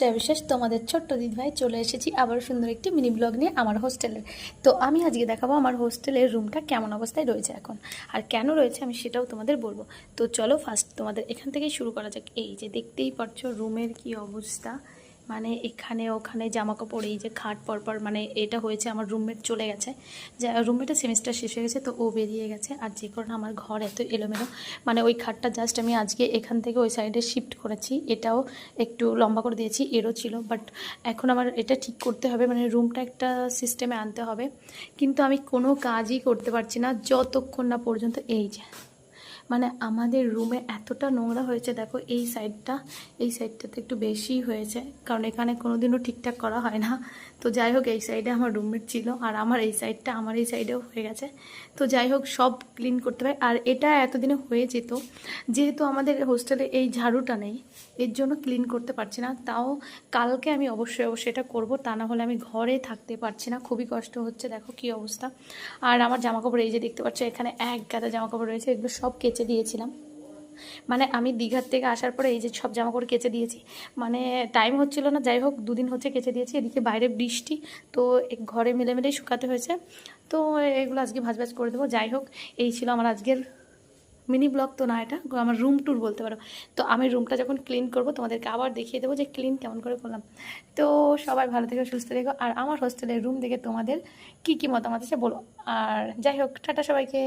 জয় বিশ্বাস তোমাদের ছোট্ট দিদিভাই চলে এসেছি আবার সুন্দর একটি মিনি ব্লগ নিয়ে আমার হোস্টেলের। তো আমি আজকে দেখাবো আমার হোস্টেলের রুমটা কেমন অবস্থায় রয়েছে এখন, আর কেন রয়েছে আমি সেটাও তোমাদের বলবো। তো চলো ফার্স্ট তোমাদের এখান থেকেই শুরু করা যাক। এই যে দেখতেই পাচ্ছ রুমের কি অবস্থা, মানে এখানে ওখানে জামা কাপড়, এই যে খাট পরপর, মানে এটা হয়েছে আমার রুমমেট চলে গেছে, যে রুমমেটের সেমিস্টার শেষ হয়ে গেছে তো ও বেরিয়ে গেছে, আর যে কারণে আমার ঘর এত এলোমেলো। মানে ওই খাটটা জাস্ট আমি আজকে এখান থেকে ওই সাইডে শিফট করেছি, এটাও একটু লম্বা করে দিয়েছি, এরও ছিল, বাট এখন আমার এটা ঠিক করতে হবে, মানে রুমটা একটা সিস্টেমে আনতে হবে। কিন্তু আমি কোনো কাজই করতে পারছি না যতক্ষণ না পর্যন্ত এই যে, মানে আমাদের রুমে এতটা নোংরা হয়েছে দেখো, এই সাইডটাতে একটু বেশি হয়েছে, কারণ এখানে কোনোদিনও ঠিকঠাক করা হয় না। তো যাই হোক, এই সাইডে আমার রুমমেট ছিল, আর আমার এই সাইডটা আমার এই সাইডেও হয়ে গেছে। তো যাই হোক, সব ক্লিন করতে হয়, আর এটা এতদিনে হয়ে যেত, যেহেতু আমাদের হোস্টেলে এই ঝাড়ুটা নেই, এর জন্য ক্লিন করতে পারছি না। তাও কালকে আমি অবশ্যই এটা করব, তা না হলে আমি ঘরে থাকতে পারছি না, খুবই কষ্ট হচ্ছে। দেখো কি অবস্থা। আর আমার জামাকাপড় এই যে দেখতে পাচ্ছ, এখানে এক গাদা জামাকাপড় রয়েছে, এগুলো সব কেচে দিয়েছিলাম। মানে আমি দীঘার থেকে আসার পরে এই যে সব জামাকাপড় কেচে দিয়েছি, মানে টাইম হচ্ছিল না। যাই হোক, দুদিন হচ্ছে কেচে দিয়েছি। এদিকে বাইরে বৃষ্টি, তো ঘরে মিলে মিলেই শুকাতে হয়েছে। তো এগুলো আজকে ভাজ ভাজ করে দেবো। যাই হোক, এই ছিল আমার আজকের মিনি ব্লগ। তো না, এটা আমার রুম ট্যুর বলতে পারো। তো আমি রুমটা যখন ক্লিন করব তোমাদেরকে আবার দেখিয়ে দেবো যে ক্লিন কেমন করে করলাম। তো সবাই ভালো থেকো, সুস্থ থেকো, আর আমার হোস্টেলের রুম দেখে তোমাদের কী কী মতামত আছে বলো। আর যাই হোক, টাটা সবাইকে।